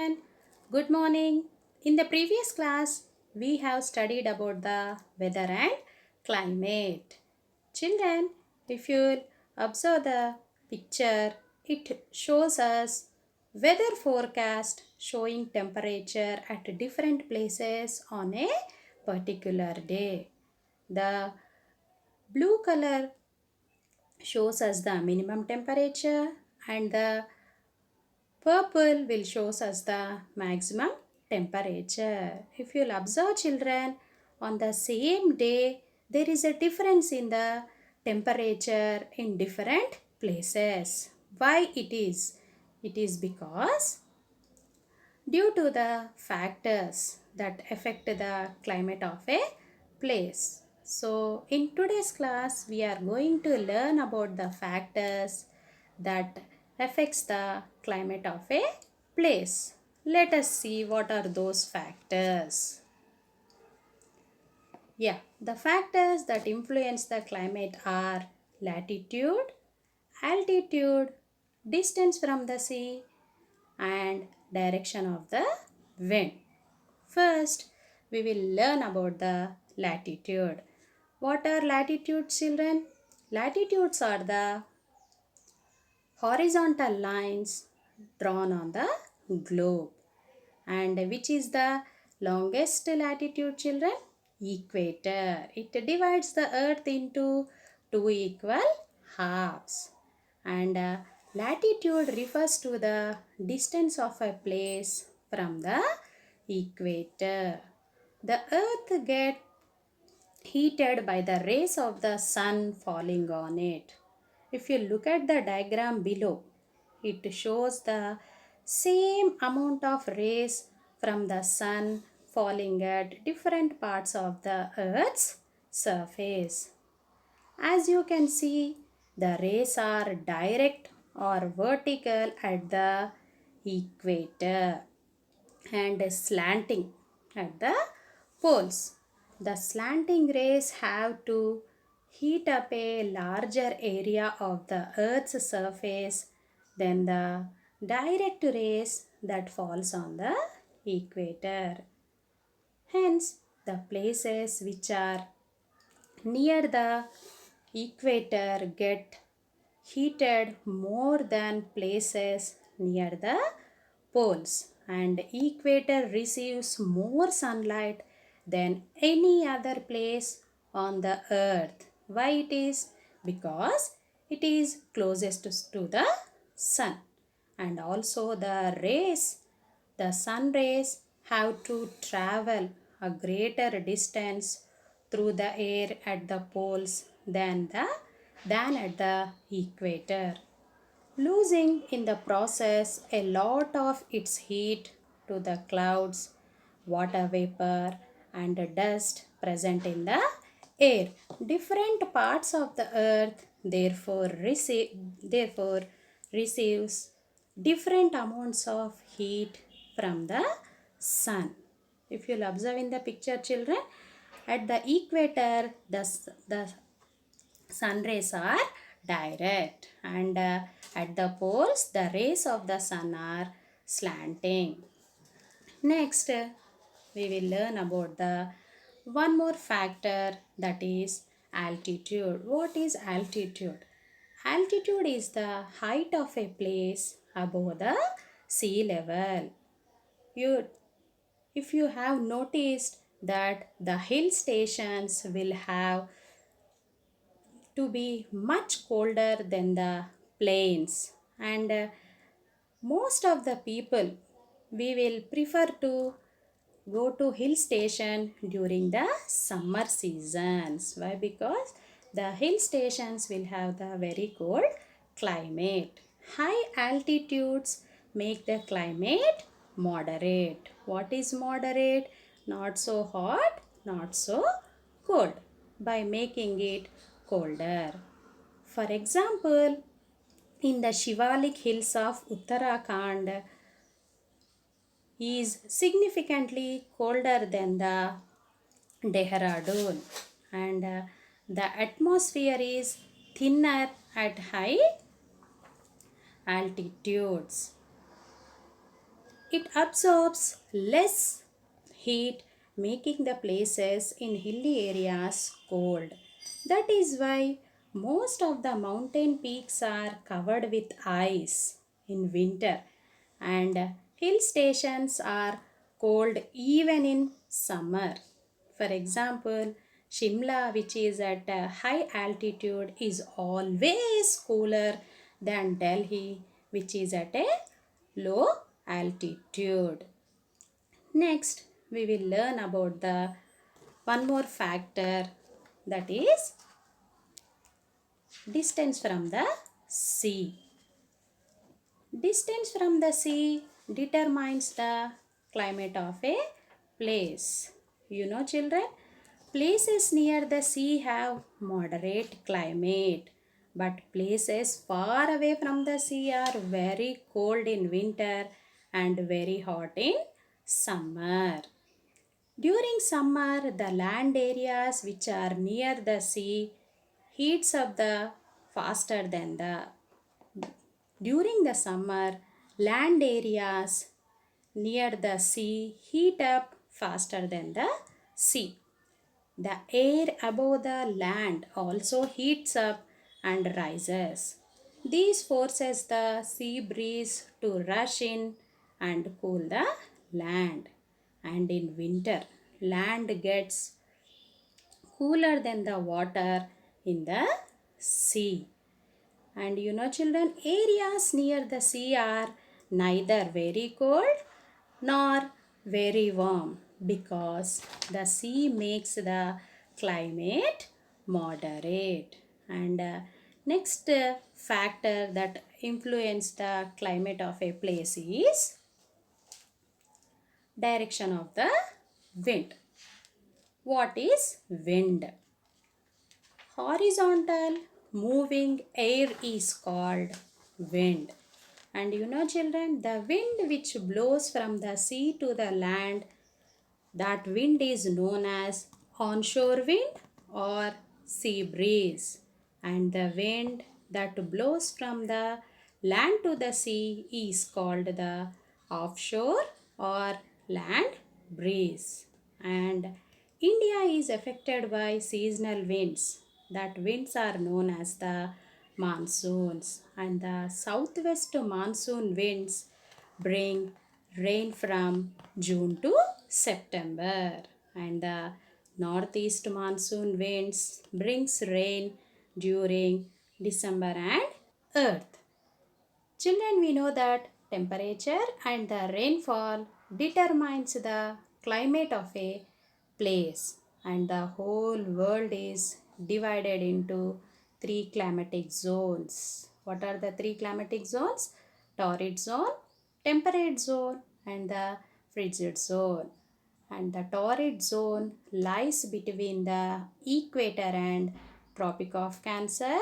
And good morning. In the previous class, we have studied about the weather and climate. Children, if you observe the picture, it shows us weather forecast showing temperature at different places on a particular day. The blue color shows us the minimum temperature and the purple will shows us the maximum temperature. If you'll observe children, on the same day, there is a difference in the temperature in different places. Why it is? It is because due to the factors that affect the climate of a place. So in today's class we are going to learn about the factors that affects the climate of a place. Let us see what are those factors. Yeah, the factors that influence the climate are latitude, altitude, distance from the sea, and direction of the wind. First, we will learn about the latitude. What are latitudes, children? Latitudes are the horizontal lines drawn on the globe. And which is the longest latitude, children? Equator. It divides the earth into two equal halves. And latitude refers to the distance of a place from the equator. The earth gets heated by the rays of the sun falling on it. If you look at the diagram below, it shows the same amount of rays from the sun falling at different parts of the earth's surface. As you can see, the rays are direct or vertical at the equator and slanting at the poles. The slanting rays have to heat up a larger area of the earth's surface than the direct rays that falls on the equator. Hence, the places which are near the equator get heated more than places near the poles, and equator receives more sunlight than any other place on the earth. Why it is? Because it is closest to the sun, and also the sun rays have to travel a greater distance through the air at the poles than at the equator, losing in the process a lot of its heat to the clouds, water vapor, and dust present in the air. Different parts of the earth therefore receives different amounts of heat from the sun. If you'll observe in the picture, children, at the equator the sun rays are direct, and at the poles the rays of the sun are slanting. Next, we will learn about the one more factor, that is altitude. What is altitude? Altitude is the height of a place above the sea level. You, if you have noticed that the hill stations will have to be much colder than the plains, and most of the people we will prefer to go to hill station during the summer seasons. Why? Because the hill stations will have the very cold climate. High altitudes make the climate moderate. What is moderate? Not so hot, not so cold, by making it colder. For example, in the Shivalik hills of Uttarakhand is significantly colder than the Dehradun, and the atmosphere is thinner at high altitudes. It absorbs less heat, making the places in hilly areas cold. That is why most of the mountain peaks are covered with ice in winter, and hill stations are cold even in summer. For example, Shimla, which is at a high altitude, is always cooler than Delhi, which is at a low altitude. Next, we will learn about the one more factor, that is distance from the sea. Distance from the sea determines the climate of a place. You know, children, places near the sea have moderate climate, but places far away from the sea are very cold in winter and very hot in summer. During summer, the land areas which are near the sea heats up the faster than the during the summer, land areas near the sea heat up faster than the sea. The air above the land also heats up and rises. This forces the sea breeze to rush in and cool the land. And in winter, land gets cooler than the water in the sea. And you know, children, areas near the sea are neither very cold nor very warm because the sea makes the climate moderate. And next factor that influence the climate of a place is direction of the wind. What is wind? Horizontal moving air is called wind. And you know, children, the wind which blows from the sea to the land, that wind is known as onshore wind or sea breeze. And the wind that blows from the land to the sea is called the offshore or land breeze. And India is affected by seasonal winds. That winds are known as the monsoons. And the southwest monsoon winds bring rain from June to September, and the northeast monsoon winds brings rain during December and earth. Children, we know that temperature and the rainfall determines the climate of a place, and the whole world is divided into three climatic zones. What are the three climatic zones? Torrid zone, temperate zone, and the frigid zone. And the torrid zone lies between the equator and Tropic of Cancer,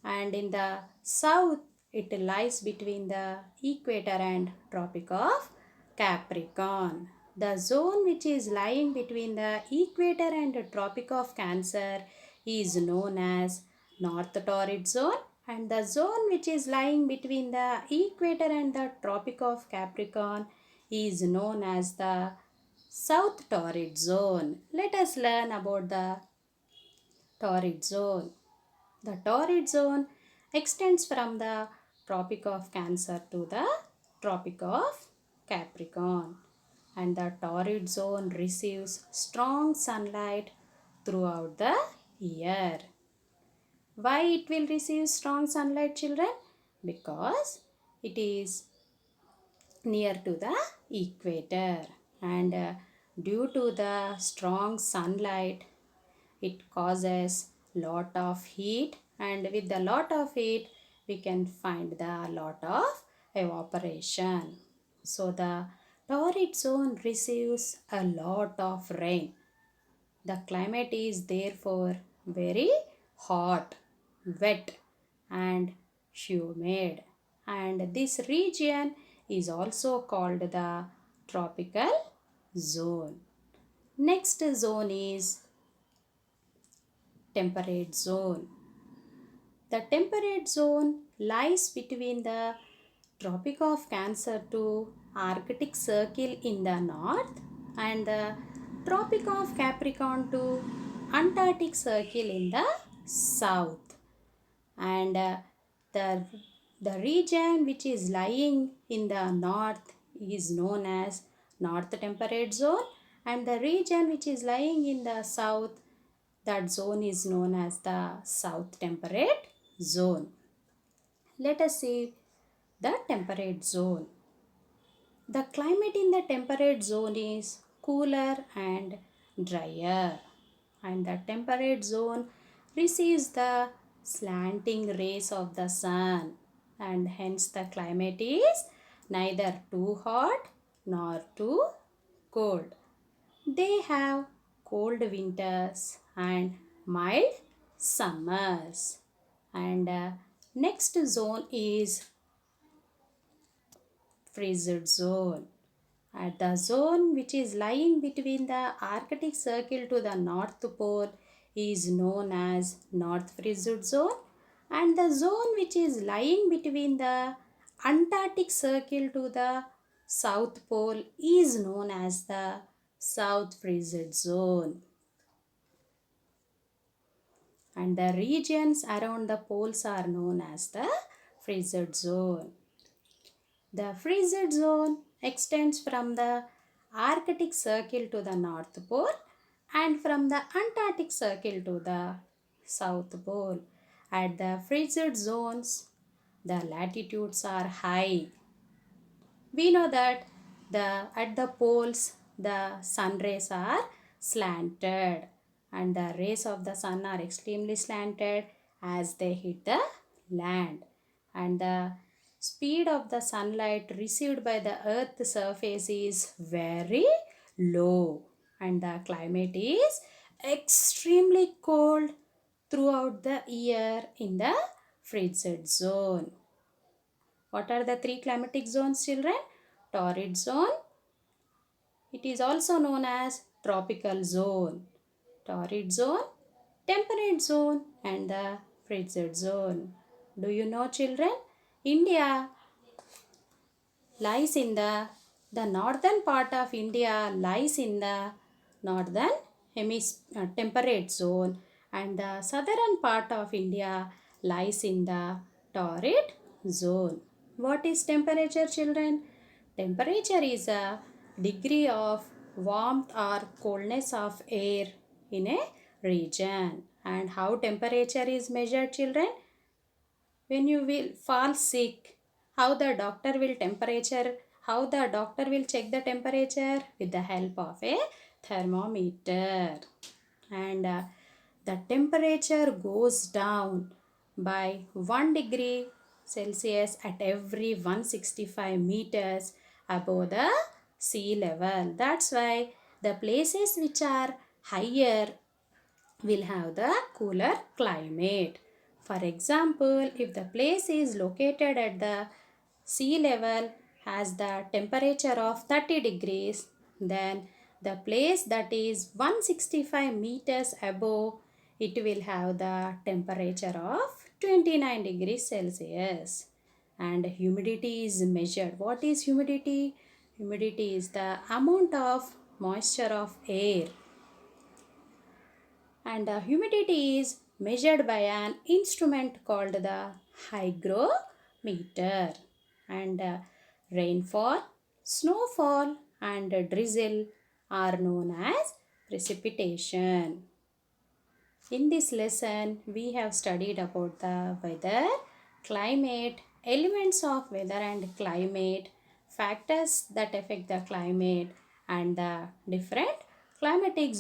and in the south it lies between the equator and Tropic of Capricorn. The zone which is lying between the equator and the Tropic of Cancer is known as North Torrid Zone, and the zone which is lying between the equator and the Tropic of Capricorn is known as the South Torrid Zone. Let us learn about the torrid zone. The torrid zone extends from the Tropic of Cancer to the Tropic of Capricorn, and the torrid zone receives strong sunlight throughout the year. Why it will receive strong sunlight, children? Because it is near to the equator, and due to the strong sunlight it causes lot of heat, and with the lot of heat we can find the lot of evaporation. So the torrid zone receives a lot of rain. The climate is therefore very hot, wet, and humid, and this region is also called the tropical zone. Next zone is temperate zone. The temperate zone lies between the Tropic of Cancer to Arctic Circle in the north and the Tropic of Capricorn to Antarctic Circle in the south. And the, the region which is lying in the north is known as North Temperate Zone, and the region which is lying in the south, that zone is known as the South Temperate Zone. Let us see the temperate zone. The climate in the temperate zone is cooler and drier, and the temperate zone receives the slanting rays of the sun, and hence the climate is neither too hot nor too cold. They have cold winters and mild summers. And next zone is frigid zone. At the zone which is lying between the Arctic Circle to the North Pole is known as North Frigid Zone, and the zone which is lying between the Antarctic Circle to the South Pole is known as the South Frigid Zone. And the regions around the poles are known as the frigid zone. The frigid zone extends from the Arctic Circle to the North Pole and from the Antarctic Circle to the South Pole. At the frigid zones, the latitudes are high. We know that at the poles the sun rays are slanted, and the rays of the sun are extremely slanted as they hit the land, and the speed of the sunlight received by the earth's surface is very low, and the climate is extremely cold throughout the year in the frigid zone. What are the three climatic zones, children? Torrid zone. It is also known as tropical zone. Torrid zone, temperate zone, and the frigid zone. Do you know, children? India lies in the northern part of India lies in the northern temperate zone, and the southern part of India lies in the torrid zone. What is temperature, children? Temperature is a degree of warmth or coldness of air in a region. And how temperature is measured, children? When you will fall sick, how the doctor will check the temperature? With the help of a thermometer. And the temperature goes down by 1 degree Celsius at every 165 meters above the sea level. That's why the places which are higher will have the cooler climate. For example, if the place is located at the sea level has the temperature of 30 degrees, then the place that is 165 meters above, it will have the temperature of 29 degrees Celsius. And humidity is measured. What is humidity? Humidity is the amount of moisture of air, and humidity is measured by an instrument called the hygrometer. And rainfall, snowfall, and drizzle are known as precipitation. In this lesson, we have studied about the weather, climate, elements of weather and climate, factors that affect the climate, and the different climatic